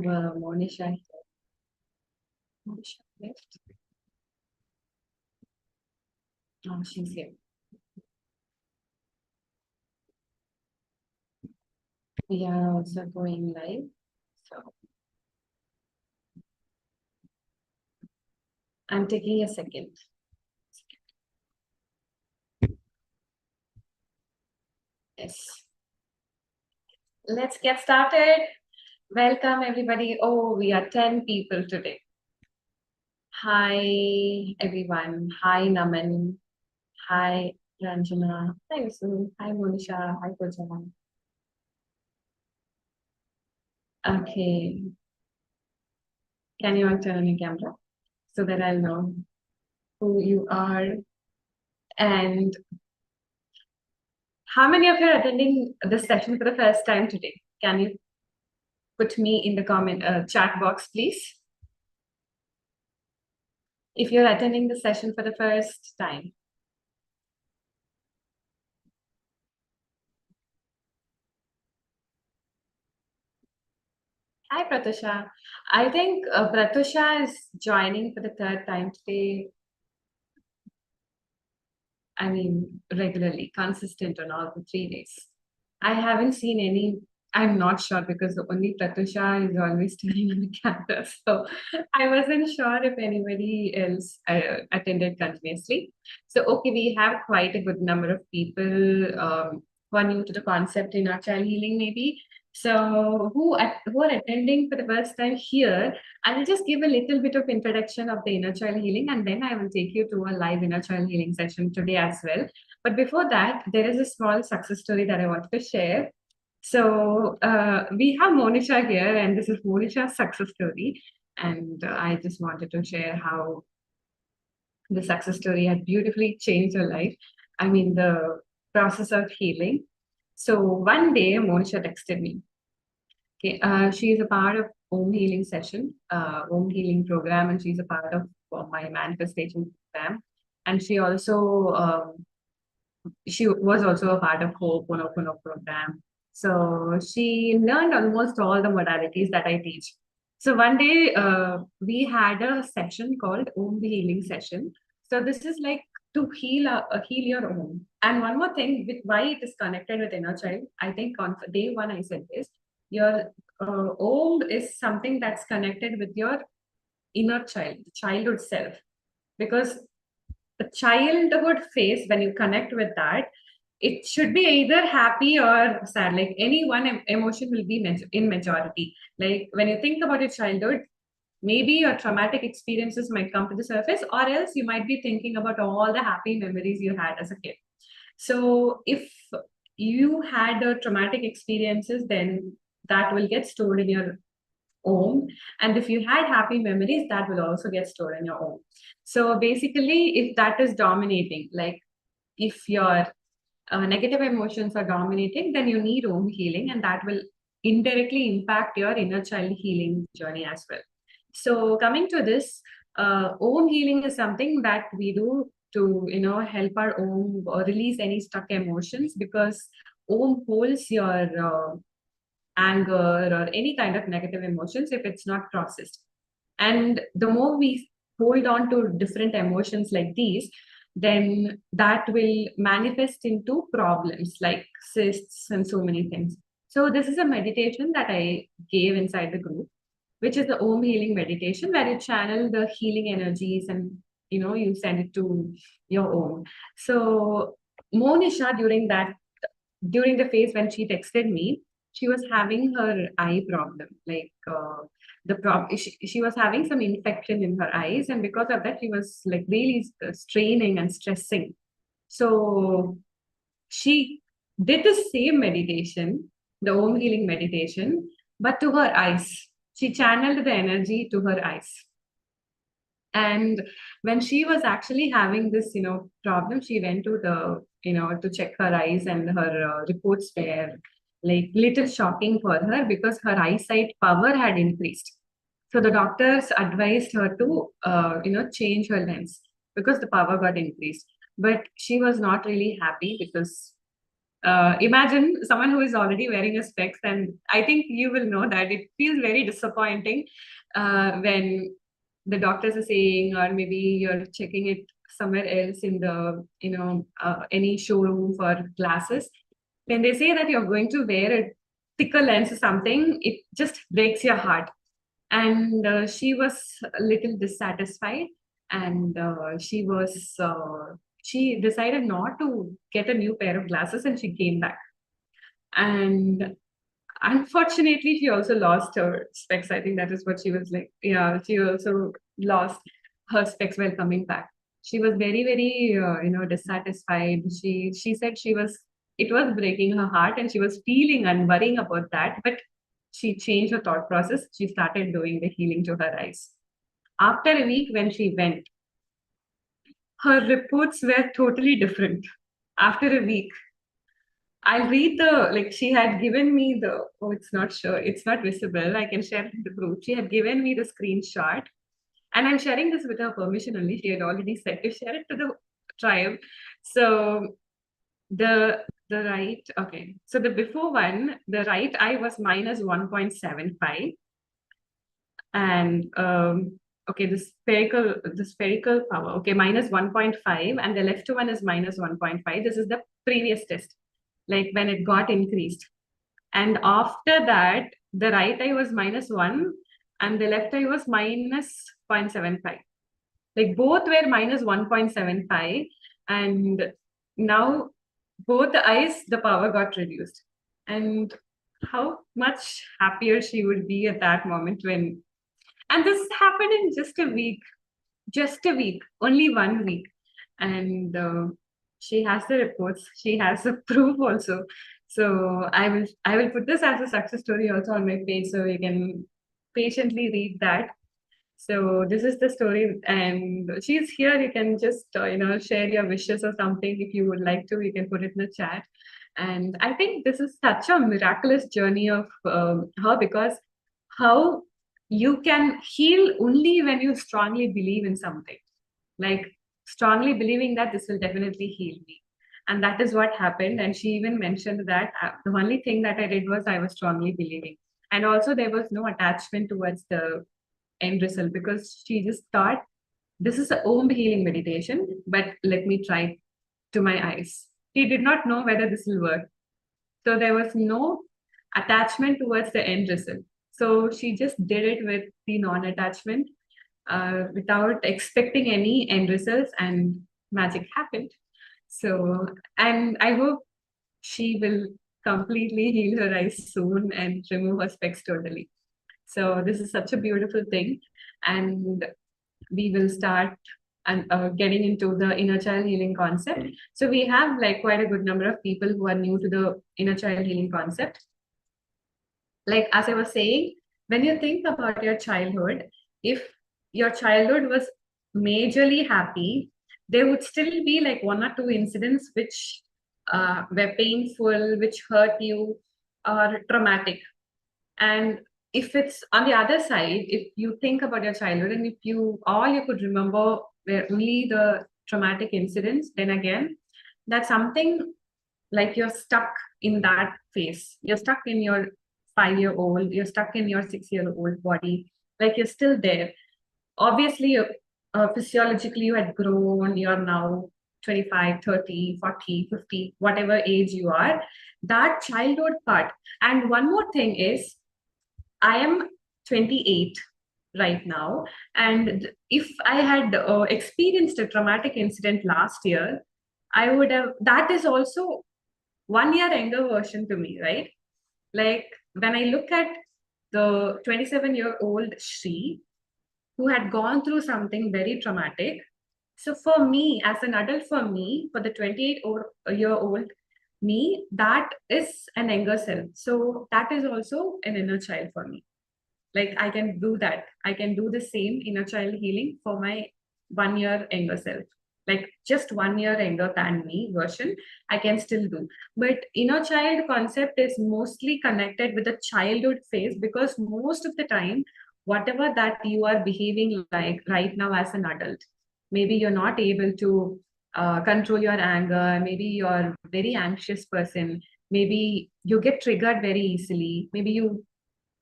have Monisha here. Monisha left. Oh, she's here. We are also going live. So I'm taking a second. Yes. Let's get started. Welcome, everybody. Oh, we are 10 people today. Hi, everyone. Hi, Naman. Hi, Ranjana. Hi, Usu. Hi, Monisha. Hi, Pooja. Okay. Can you all turn on your camera so that I'll know who you are? And how many of you are attending this session for the first time today? Can you put me in the comment chat box, please? If you're attending the session for the first time. Hi, Pratusha. I think Pratusha is joining for the third time today. I mean, regularly, consistent on all the 3 days. I haven't seen any. I'm not sure because only Pratusha is always turning on the camera. So I wasn't sure if anybody else attended continuously. So, okay, we have quite a good number of people who are new to the concept in our child healing, maybe. So, who are attending for the first time here, I will just give a little bit of introduction of the inner child healing, and then I will take you to a live inner child healing session today as well. But before that, there is a small success story that I want to share. So we have Monisha here, and this is Monisha's success story. And I just wanted to share how the success story had beautifully changed her life. I mean, the process of healing. So one day, Monisha texted me. Okay, she is a part of Om Healing session, Om Healing program, and she's a part of my manifestation program. And she was also a part of Ho'oponopono program. So she learned almost all the modalities that I teach. So one day we had a session called Om the Healing session. So this is like to heal your own. And one more thing, with why it is connected with inner child. I think on day one I said this. Your Om is something that's connected with your inner child, childhood self, because the childhood phase, when you connect with that, it should be either happy or sad. Like any one emotion will be in majority. Like when you think about your childhood, maybe your traumatic experiences might come to the surface, or else you might be thinking about all the happy memories you had as a kid. So if you had traumatic experiences, then that will get stored in your Om. And if you had happy memories, that will also get stored in your Om. So basically, if that is dominating, like if your negative emotions are dominating, then you need Om healing, and that will indirectly impact your inner child healing journey as well. So coming to this, Om healing is something that we do to help our Om or release any stuck emotions, because Om holds your anger or any kind of negative emotions if it's not processed. And the more we hold on to different emotions like these, then that will manifest into problems like cysts and so many things. So this is a meditation that I gave inside the group, which is the Om healing meditation, where you channel the healing energies and you send it to your Om. So Monisha, during the phase when she texted me, she was having her eye problem. Like she was having some infection in her eyes, and because of that, she was like really straining and stressing. So she did the same meditation, the Om healing meditation, but to her eyes. She channeled the energy to her eyes. And when she was actually having this, problem, she went to to check her eyes, and her reports were like little shocking for her because her eyesight power had increased. So the doctors advised her to, change her lens because the power got increased. But she was not really happy because Imagine someone who is already wearing a specs, and I think you will know that it feels very disappointing when the doctors are saying, or maybe you're checking it somewhere else in the, any showroom for glasses. When they say that you're going to wear a thicker lens or something, it just breaks your heart. And she was a little dissatisfied, and she decided not to get a new pair of glasses, and she came back. And unfortunately, she also lost her specs. I think that is what she was like. Yeah, she also lost her specs while coming back. She was very, very, dissatisfied. She said it was breaking her heart, and she was feeling and worrying about that. But she changed her thought process. She started doing the healing to her eyes. After a week, when she went, her reports were totally different. After a week, I'll read she had given me it's not sure, it's not visible. I can share it in the group. She had given me the screenshot, and I'm sharing this with her permission only. She had already said to share it to the tribe. So the right, okay. So the before one, the right eye was minus 1.75. And okay, the spherical power, okay, minus 1.5, and the left one is minus 1.5. This is the previous test, like when it got increased. And after that, the right eye was minus 1 and the left eye was minus 0.75. Like both were minus 1.75. And now both the eyes, the power got reduced. And how much happier she would be at that moment when. And this happened in just a week, only 1 week. And she has the reports, she has the proof also. So I will put this as a success story also on my page, so you can patiently read that. So this is the story, and she's here. You can just share your wishes or something if you would like to. You can put it in the chat. And I think this is such a miraculous journey of her, because how you can heal only when you strongly believe in something, like strongly believing that this will definitely heal me. And that is what happened. And she even mentioned that the only thing that I did was I was strongly believing. And also, there was no attachment towards the end result, because she just thought this is a Om healing meditation, but let me try to my eyes. She did not know whether this will work. So there was no attachment towards the end result. So she just did it with the non-attachment, without expecting any end results, and magic happened. So, and I hope she will completely heal her eyes soon and remove her specs totally. So this is such a beautiful thing, and we will start and getting into the inner child healing concept. So we have like quite a good number of people who are new to the inner child healing concept. Like as I was saying, when you think about your childhood, if your childhood was majorly happy, there would still be like one or two incidents which were painful, which hurt you, or traumatic. And if it's on the other side, if you think about your childhood and if you all you could remember were only the traumatic incidents, then again, that's something like you're stuck in that phase. You're stuck in your 5-year-old, you're stuck in your 6-year-old body, like you're still there. Obviously, physiologically, you had grown, you're now 25, 30, 40, 50, whatever age you are, that childhood part. And one more thing is, I am 28 right now. And if I had experienced a traumatic incident last year, I would have, that is also 1 year younger version to me, right? Like when I look at the 27-year-old Shri who had gone through something very traumatic. So for me, as an adult, for the 28-year-old me, that is an younger self. So that is also an inner child for me. Like I can do that. I can do the same inner child healing for my 1 year younger self. Like just 1 year younger than me version, I can still do. But inner child concept is mostly connected with the childhood phase, because most of the time, whatever that you are behaving like right now as an adult, maybe you're not able to control your anger. Maybe you're a very anxious person. Maybe you get triggered very easily. Maybe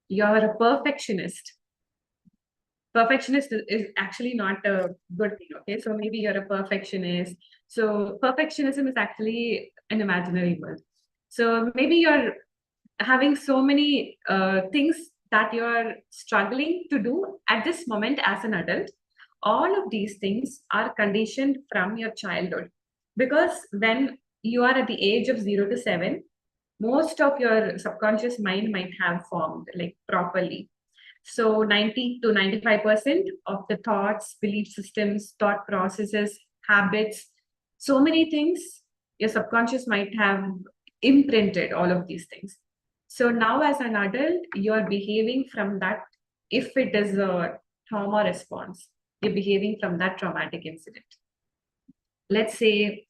you're a perfectionist. Perfectionist is actually not a good thing. Okay, so maybe you're a perfectionist. So perfectionism is actually an imaginary word. So maybe you're having so many things that you're struggling to do at this moment as an adult. All of these things are conditioned from your childhood, because when you are at the age of 0 to 7, most of your subconscious mind might have formed like properly. So 90 to 95% of the thoughts, belief systems, thought processes, habits, so many things, your subconscious might have imprinted all of these things. So now as an adult, you're behaving from that. If it is a trauma response, you're behaving from that traumatic incident. Let's say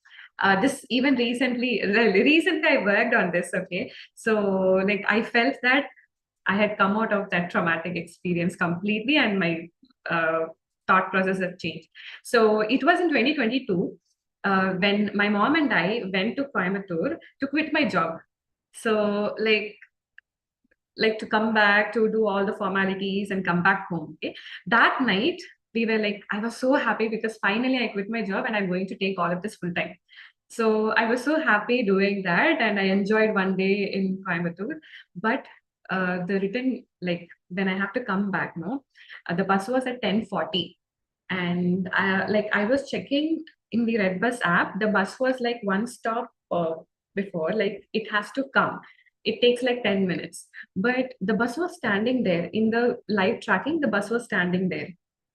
this even recently I worked on this. Okay. So like I felt that I had come out of that traumatic experience completely, and my uh, thought process have changed. So it was in 2022 when my mom and I went to Coimbatore to quit my job. So like to come back to do all the formalities and come back home. Okay, that night we were like, I was so happy because finally I quit my job and I'm going to take all of this full time. So I was so happy doing that, and I enjoyed one day in Coimbatore. But the return, like when I have to come back, no, the bus was at 10:40, and I was checking in the Red Bus app. The bus was like one stop before, like it has to come. It takes like 10 minutes, but the bus was standing there in the live tracking. The bus was standing there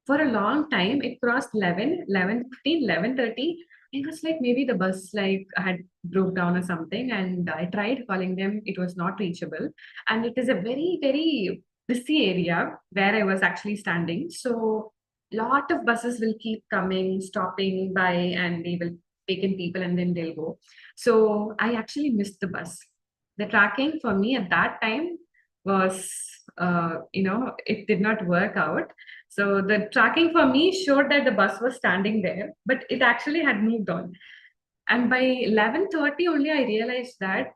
for a long time. It crossed 11, 11:15, 11:30. I was like, maybe the bus like had broke down or something. And I tried calling them. It was not reachable. And it is a very, very busy area where I was actually standing. So lot of buses will keep coming, stopping by, and they will take in people and then they'll go. So I actually missed the bus. The tracking for me at that time was, it did not work out. So the tracking for me showed that the bus was standing there, but it actually had moved on. And by 11:30 only, I realized that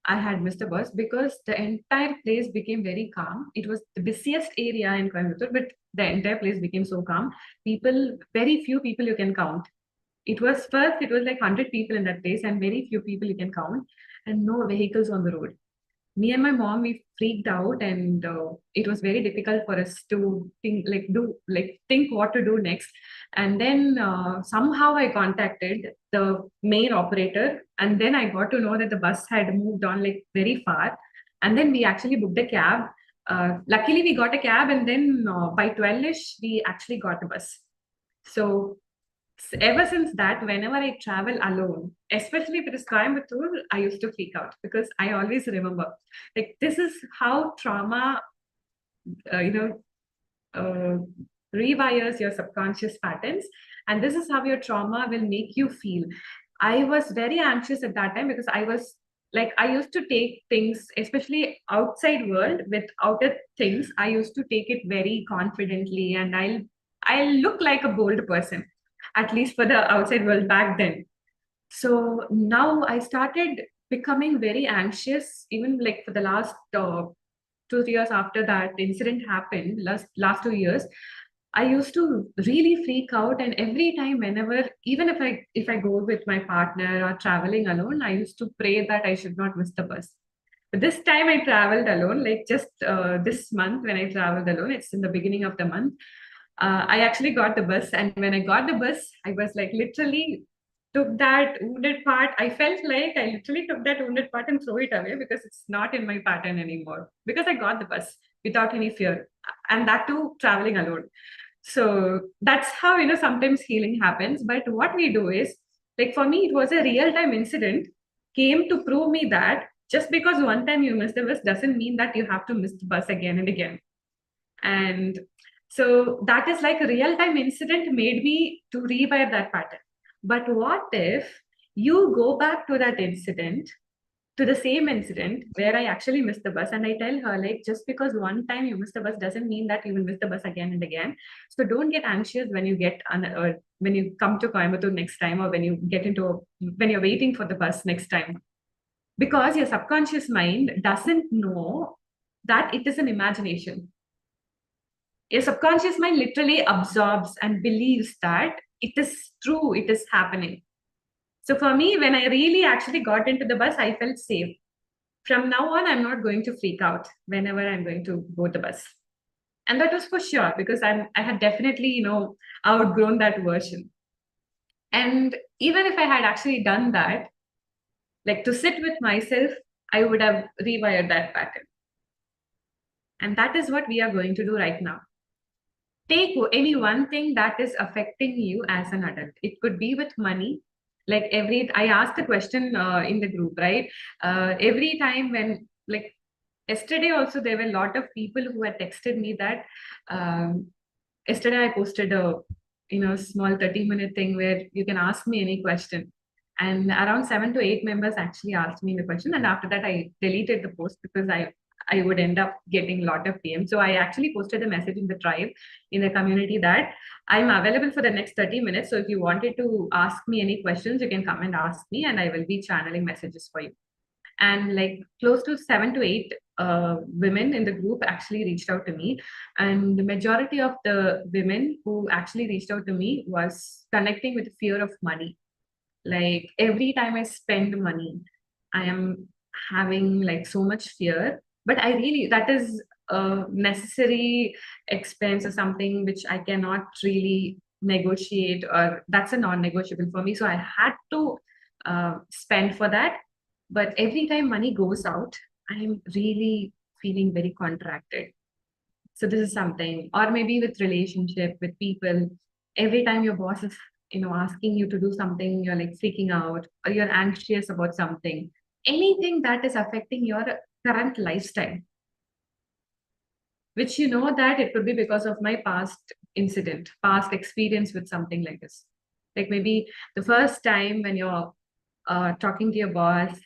I had missed a bus, because the entire place became very calm. It was the busiest area in Coimbatore, but the entire place became so calm. People, very few people you can count. It was like 100 people in that place, and very few people you can count, and no vehicles on the road. Me and my mom, we freaked out, and it was very difficult for us to think what to do next. And then somehow I contacted the main operator, and then I got to know that the bus had moved on like very far. And then we actually booked a cab. Luckily we got a cab, and then by 12ish we actually got a bus. So ever since that, whenever I travel alone, especially if it is Coimbatore, I used to freak out, because I always remember, like, this is how trauma, uh, you know, uh, rewires your subconscious patterns, and this is how your trauma will make you feel. I was very anxious at that time, because I used to take things, especially outside world with outer things. I used to take it very confidently, and I'll look like a bold person, at least for the outside world back then. So now I started becoming very anxious, even like for the last 2 3 years after that incident happened, last 2 years. I used to really freak out, and every time, whenever, even if I go with my partner or traveling alone, I used to pray that I should not miss the bus. But this time I traveled alone, like just this month when I traveled alone. It's in the beginning of the month. I actually got the bus, and when I got the bus, I was like literally took that wounded part. I felt like I literally took that wounded part and threw it away, because it's not in my pattern anymore. Because I got the bus without any fear, and that too traveling alone. So that's how, sometimes healing happens. But what we do is, like for me, it was a real time incident, came to prove me that just because one time you miss the bus doesn't mean that you have to miss the bus again and again. And so that is like a real time incident made me to rewire that pattern. But what if you go back to that incident to the same incident where I actually missed the bus. And I tell her, like, just because one time you miss the bus doesn't mean that you will miss the bus again and again. So don't get anxious when you when you come to Coimbatore next time, or when you're waiting for the bus next time. Because your subconscious mind doesn't know that it is an imagination. Your subconscious mind literally absorbs and believes that it is true, it is happening. So for me, when I really actually got into the bus, I felt safe. From now on, I'm not going to freak out whenever I'm going to board the bus. And that was for sure, because I had definitely, outgrown that version. And even if I had actually done that, like to sit with myself, I would have rewired that pattern. And that is what we are going to do right now. Take any one thing that is affecting you as an adult. It could be with money. Like I asked the question in the group, right? Every time when, like, yesterday also, there were a lot of people who had texted me that yesterday I posted a small 30-minute thing where you can ask me any question. And around 7 to 8 members actually asked me the question. And after that, I deleted the post because I would end up getting a lot of PM. So I actually posted a message in the tribe, in the community, that I'm available for the next 30 minutes. So if you wanted to ask me any questions, you can come and ask me, and I will be channeling messages for you. And like close to 7 to 8 women in the group actually reached out to me. And the majority of the women who actually reached out to me was connecting with fear of money. Like every time I spend money, I am having like so much fear. But that is a necessary expense or something which I cannot really negotiate, or that's a non-negotiable for me. So I had to spend for that. But every time money goes out, I'm really feeling very contracted. So this is something, or maybe with relationship, with people. Every time your boss is, asking you to do something, you're like freaking out, or you're anxious about something. Anything that is affecting your current lifestyle, which you know that it could be because of my past experience with something like this. Like maybe the first time when you're talking to your boss,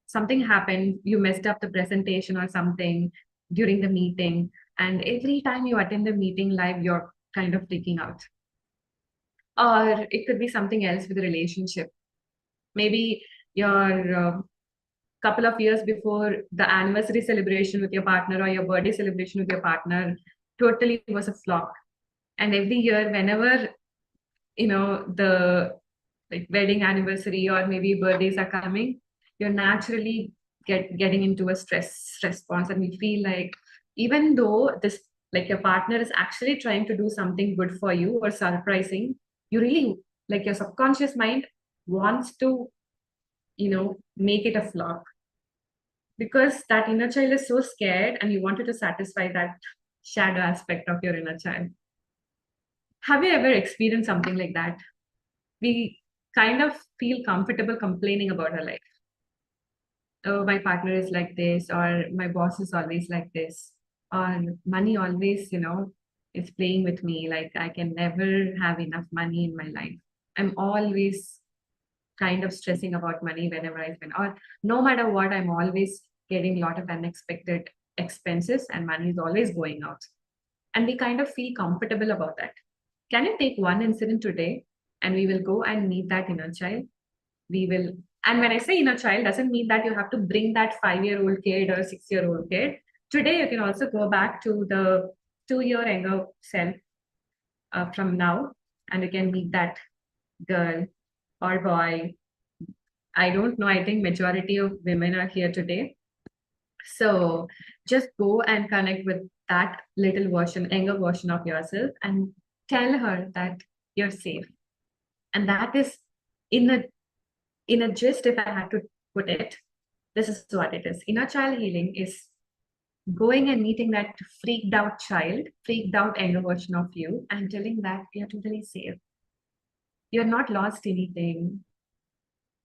something happened, you messed up the presentation or something during the meeting, and every time you attend the meeting live, you're kind of freaking out. Or it could be something else with a relationship. Maybe your couple of years before, the anniversary celebration with your partner or your birthday celebration with your partner totally was a flop. And every year, whenever the like wedding anniversary or maybe birthdays are coming, you're naturally getting into a stress response, and you feel like, even though this, like, your partner is actually trying to do something good for you or surprising, you really, like, your subconscious mind wants to make it a flop, because that inner child is so scared and you wanted to satisfy that shadow aspect of your inner child. Have you ever experienced something like that? We kind of feel comfortable complaining about our life. Oh, my partner is like this, or my boss is always like this, or money always, is playing with me. Like I can never have enough money in my life. I'm always kind of stressing about money whenever I spend, or no matter what, I'm always getting a lot of unexpected expenses and money is always going out. And we kind of feel comfortable about that. Can you take one incident today, and we will go and meet that inner child? We will, and when I say inner child, doesn't mean that you have to bring that 5-year-old kid or 6-year-old kid. Today, you can also go back to the 2-year younger self from now, and you can meet that girl or boy. I don't know. I think majority of women are here today. So just go and connect with that little version, younger version of yourself, and tell her that you're safe. And that is, in a gist, if I had to put it, this is what it is. Inner child healing is going and meeting that freaked out child, freaked out younger version of you, and telling that you're totally safe. You're not lost anything.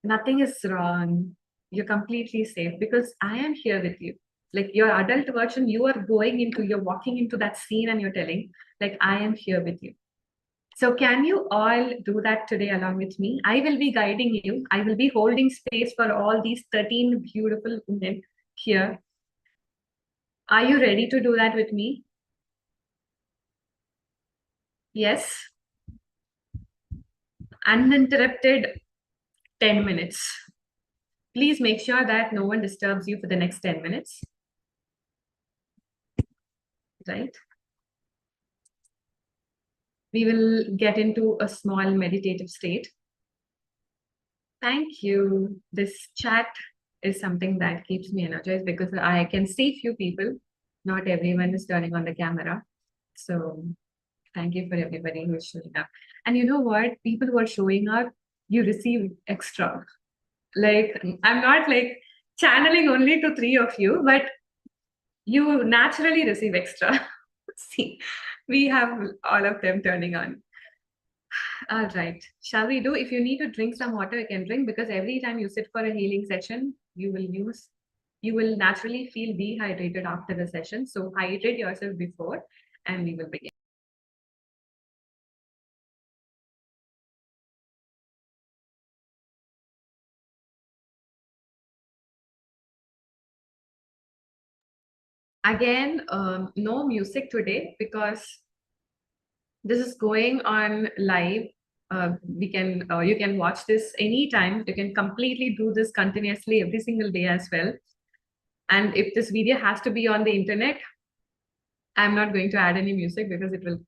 Nothing is wrong. You're completely safe because I am here with you. Like your adult version, you're walking into that scene and you're telling, like, I am here with you. So can you all do that today along with me? I will be guiding you. I will be holding space for all these 13 beautiful women here. Are you ready to do that with me? Yes. Uninterrupted 10 minutes. Please make sure that no one disturbs you for the next 10 minutes. Right? We will get into a small meditative state. Thank you. This chat is something that keeps me energized because I can see few people. Not everyone is turning on the camera. So thank you for everybody who is showing up. And you know what? People who are showing up, you receive extra. Like, I'm not like channeling only to three of you, but you naturally receive extra. See, we have all of them turning on. All right. Shall we do? If you need to drink some water, you can drink because every time you sit for a healing session, you will naturally feel dehydrated after the session. So hydrate yourself before and we will begin. Again, no music today because this is going on live. You can watch this anytime. You can completely do this continuously every single day as well. And if this video has to be on the internet, I'm not going to add any music because it will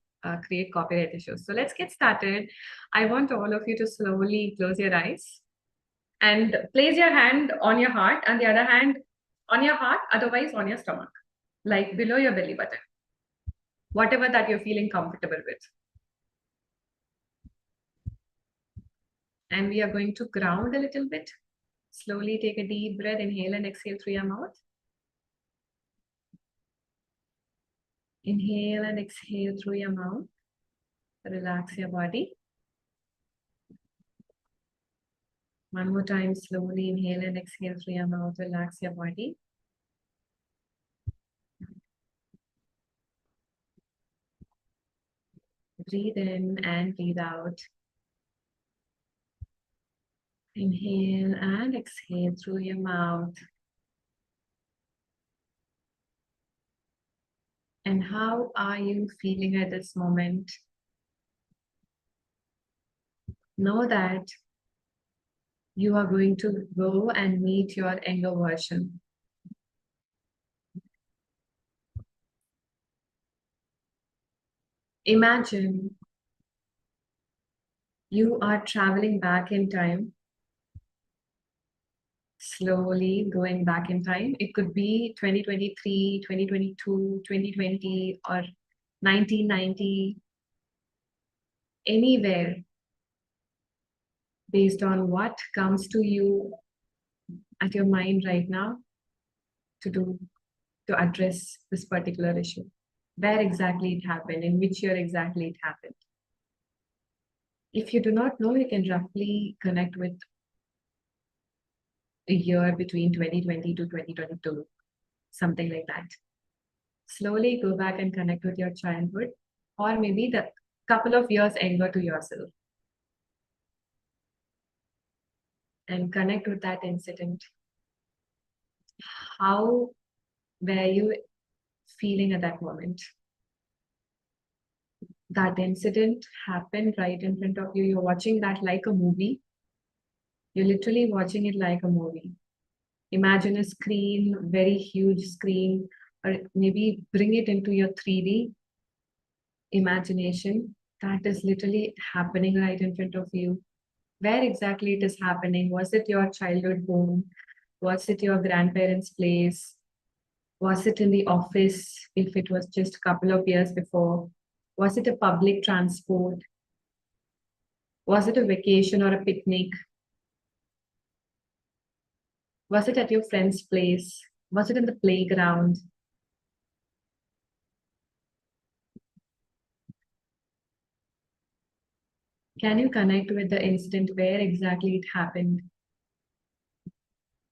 create copyright issues. So let's get started. I want all of you to slowly close your eyes and place your hand on your heart and the other hand on your heart, otherwise on your stomach, like below your belly button, whatever that you're feeling comfortable with. And we are going to ground a little bit. Slowly take a deep breath, inhale and exhale through your mouth. Inhale and exhale through your mouth. Relax your body. One more time, slowly inhale and exhale through your mouth. Relax your body. Breathe in and breathe out. Inhale and exhale through your mouth. And how are you feeling at this moment? Know that you are going to go and meet your younger version. Imagine you are traveling back in time, slowly going back in time. It could be 2023, 2022, 2020, or 1990, anywhere based on what comes to you at your mind right now to do to address this particular issue. Where exactly it happened, in which year exactly it happened. If you do not know, you can roughly connect with a year between 2020 to 2022, something like that. Slowly go back and connect with your childhood, or maybe the couple of years younger to yourself, and connect with that incident. How were you feeling at that moment? That incident happened right in front of you. You're watching that like a movie. You're literally watching it like a movie. Imagine a screen, very huge screen, or maybe bring it into your 3D imagination. That is literally happening right in front of you. Where exactly it is happening? Was it your childhood home? Was it your grandparents' place? Was it in the office if it was just a couple of years before? Was it a public transport? Was it a vacation or a picnic? Was it at your friend's place? Was it in the playground? Can you connect with the incident where exactly it happened?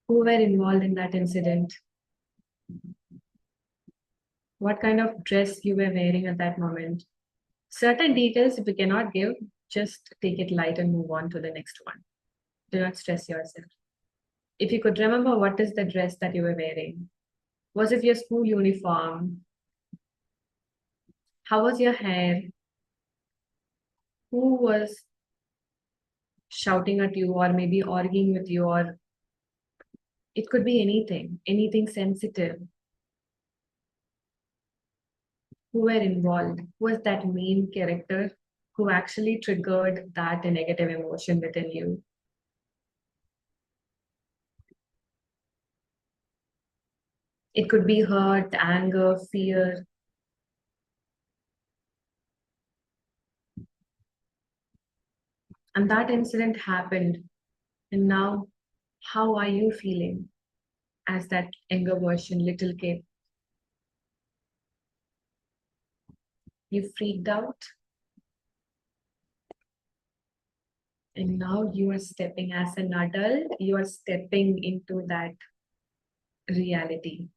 Who were involved in that incident? What kind of dress you were wearing at that moment? Certain details, if you cannot give, just take it light and move on to the next one. Do not stress yourself. If you could remember, what is the dress that you were wearing? Was it your school uniform? How was your hair? Who was shouting at you or maybe arguing with you? Or it could be anything sensitive. Who were involved? Who was that main character who actually triggered that negative emotion within you? It could be hurt, anger, fear. And that incident happened. And now, how are you feeling as that younger version, little kid? You freaked out, and now you are stepping as an adult, you are stepping into that reality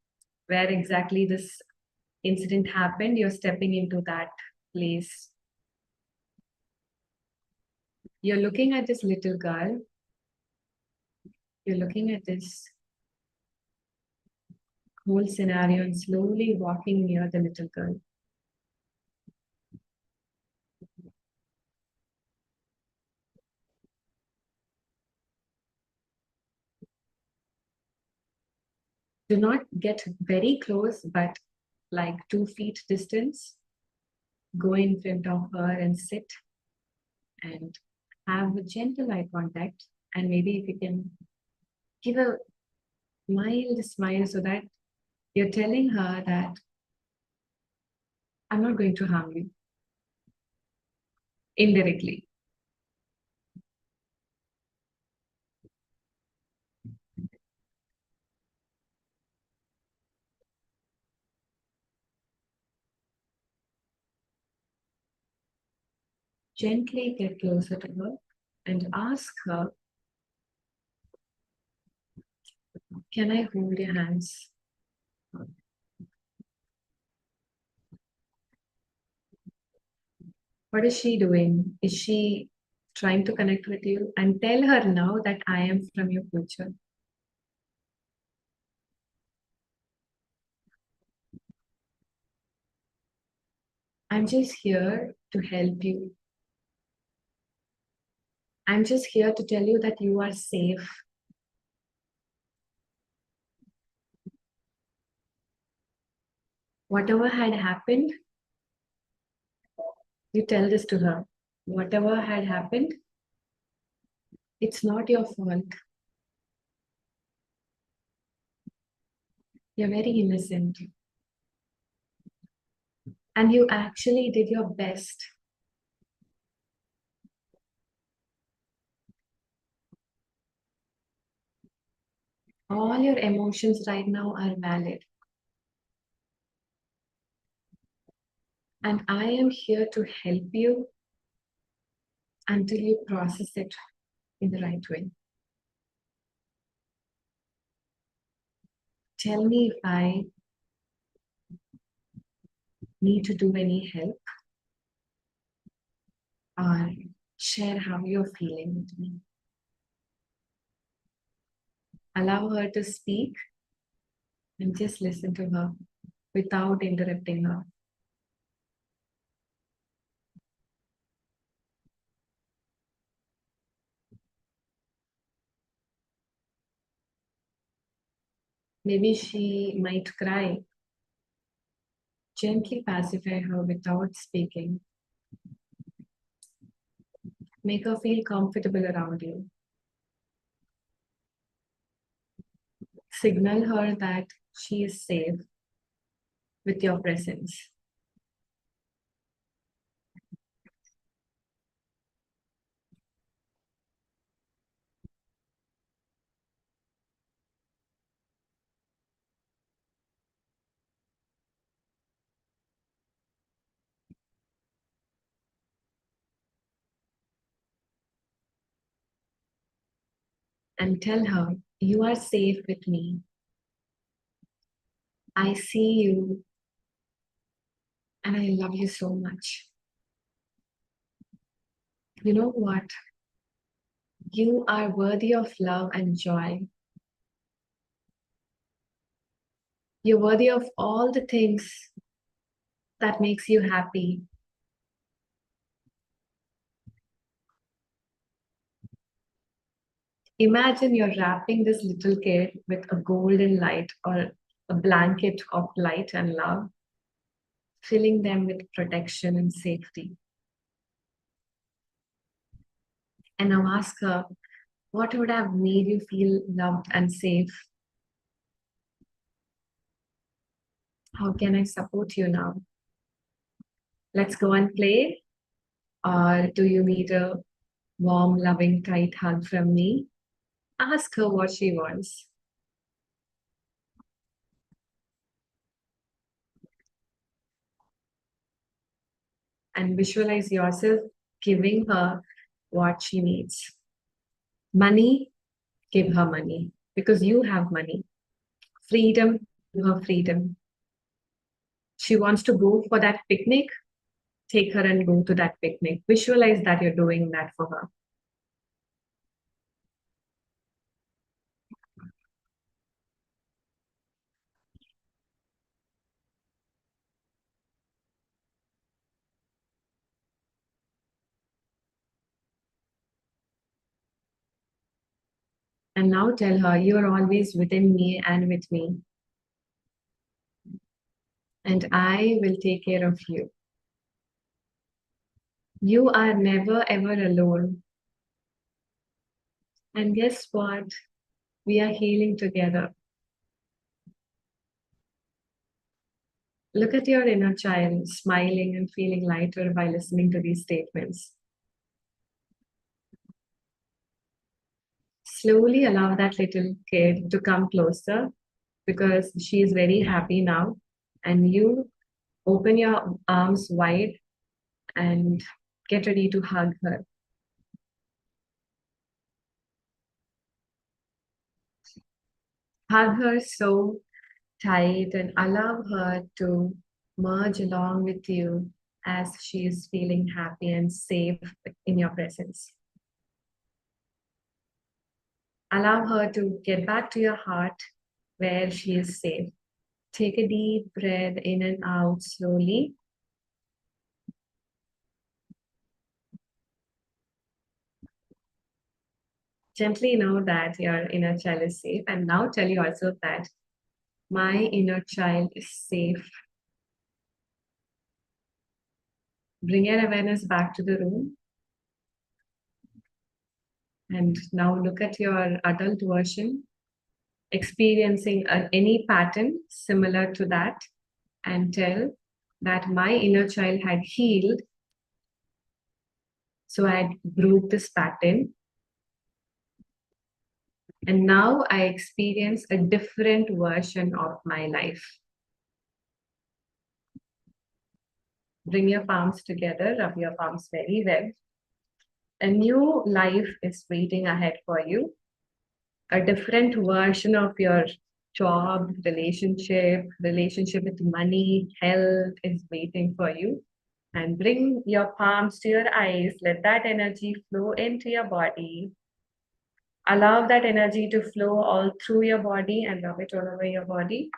where exactly this incident happened. You're stepping into that place. You're looking at this little girl, you're looking at this whole scenario and slowly walking near the little girl. Do not get very close, but like 2 feet distance, go in front of her and sit and have a gentle eye contact. And maybe if you can give a mild smile so that you're telling her that I'm not going to harm you indirectly. Gently get closer to her and ask her, can I hold your hands? What is she doing? Is she trying to connect with you? And tell her now that I am from your future. I'm just here to help you. I'm just here to tell you that you are safe. Whatever had happened, you tell this to her. Whatever had happened, it's not your fault. You're very innocent. And you actually did your best. All your emotions right now are valid. And I am here to help you until you process it in the right way. Tell me if I need to do any help or share how you're feeling with me. Allow her to speak and just listen to her without interrupting her. Maybe she might cry. Gently pacify her without speaking. Make her feel comfortable around you. Signal her that she is safe with your presence. And tell her, you are safe with me. I see you and I love you so much. You know what? You are worthy of love and joy. You're worthy of all the things that makes you happy. Imagine you're wrapping this little kid with a golden light or a blanket of light and love, filling them with protection and safety. And now ask her, what would have made you feel loved and safe? How can I support you now? Let's go and play. Or do you need a warm, loving, tight hug from me? Ask her what she wants. And visualize yourself giving her what she needs. Money, give her money because you have money. Freedom, give her freedom. She wants to go for that picnic, take her and go to that picnic. Visualize that you're doing that for her. And now tell her you're always within me and with me, and I will take care of you. You are never ever alone. And guess what? We are healing together. Look at your inner child smiling and feeling lighter by listening to these statements. Slowly allow that little kid to come closer because she is very happy now. And you open your arms wide and get ready to hug her. Hug her so tight and allow her to merge along with you as she is feeling happy and safe in your presence. Allow her to get back to your heart where she is safe. Take a deep breath in and out slowly. Gently know that your inner child is safe, and now tell yourself that my inner child is safe. Bring your awareness back to the room, and now look at your adult version, experiencing any pattern similar to that, and tell that my inner child had healed, so I broke this pattern. And now I experience a different version of my life. Bring your palms together, rub your palms very well. A new life is waiting ahead for you. A different version of your job, relationship with money, health is waiting for you. And bring your palms to your eyes. Let that energy flow into your body. Allow that energy to flow all through your body and rub it all over your body.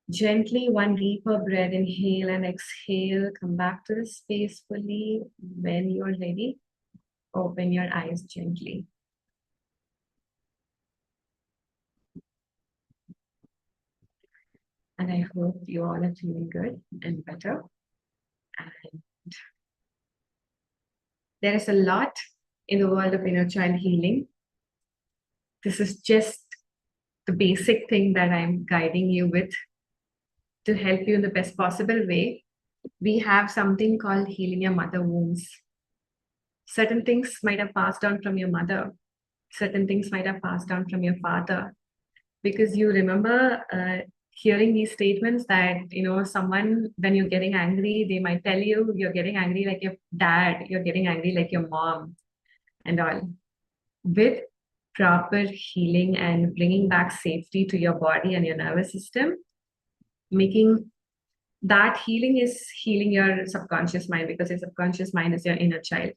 Gently, one deeper breath, inhale and exhale. Come back to the space fully. When you're ready, open your eyes gently. And I hope you all are feeling good and better. And there is a lot in the world of inner child healing. This is just the basic thing that I'm guiding you with to help you in the best possible way. We have something called healing your mother wounds. Certain things might have passed on from your mother, certain things might have passed down from your father, because you remember hearing these statements that, someone, when you're getting angry, they might tell you you're getting angry like your dad, you're getting angry like your mom, and all. With proper healing and bringing back safety to your body and your nervous system, making that healing is healing your subconscious mind, because your subconscious mind is your inner child.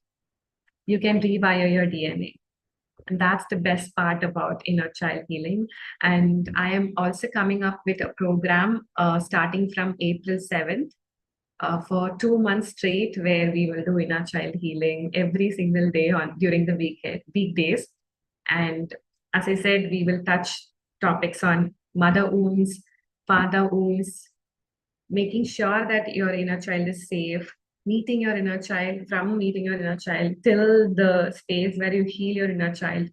you can rewire your DNA. And that's the best part about inner child healing. And I am also coming up with a program starting from April 7th for 2 months straight, where we will do inner child healing every single day on during the weekdays. And as I said, we will touch topics on mother wounds, father wounds, making sure that your inner child is safe, meeting your inner child, from meeting your inner child till the space where you heal your inner child,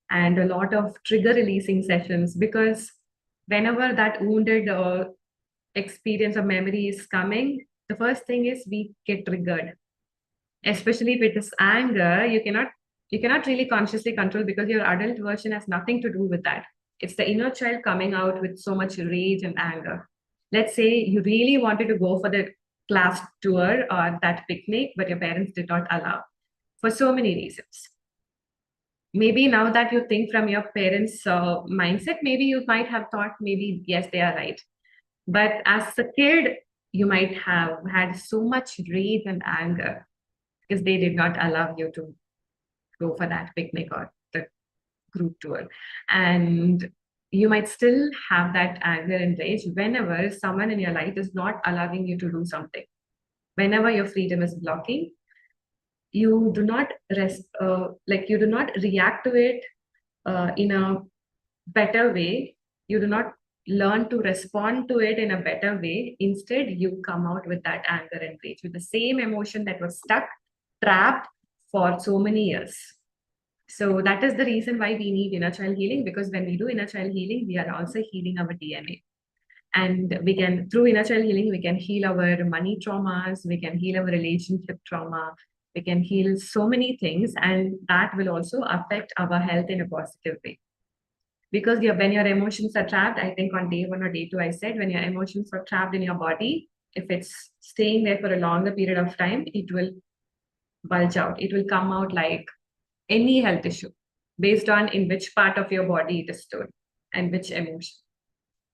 and a lot of trigger releasing sessions, because whenever that wounded experience or memory is coming, the first thing is we get triggered. Especially if it is anger, you cannot really consciously control, because your adult version has nothing to do with that. It's the inner child coming out with so much rage and anger. Let's say you really wanted to go for the class tour or that picnic, but your parents did not allow for so many reasons. Maybe now that you think from your parents' mindset, maybe you might have thought, maybe, yes, they are right. But as a kid, you might have had so much rage and anger because they did not allow you to go for that picnic or the group tour. And you might still have that anger and rage whenever someone in your life is not allowing you to do something. Whenever your freedom is blocking, you do not you do not react to it in a better way. You do not learn to respond to it in a better way. Instead, you come out with that anger and rage, with the same emotion that was stuck, trapped for so many years. So that is the reason why we need inner child healing, because when we do inner child healing, we are also healing our DNA. And we can, through inner child healing, we can heal our money traumas, we can heal our relationship trauma, we can heal so many things, and that will also affect our health in a positive way. Because when your emotions are trapped, I think on day 1 or day 2, I said, when your emotions are trapped in your body, if it's staying there for a longer period of time, it will bulge out. It will come out like any health issue based on in which part of your body it is stored and which emotion.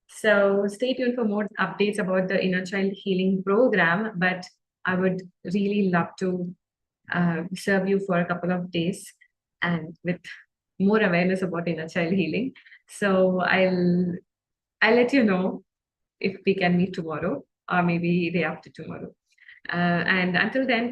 So stay tuned for more updates about the inner child healing program. But I would really love to serve you for a couple of days and with more awareness about inner child healing. So I'll let you know if we can meet tomorrow or maybe day after tomorrow. And until then,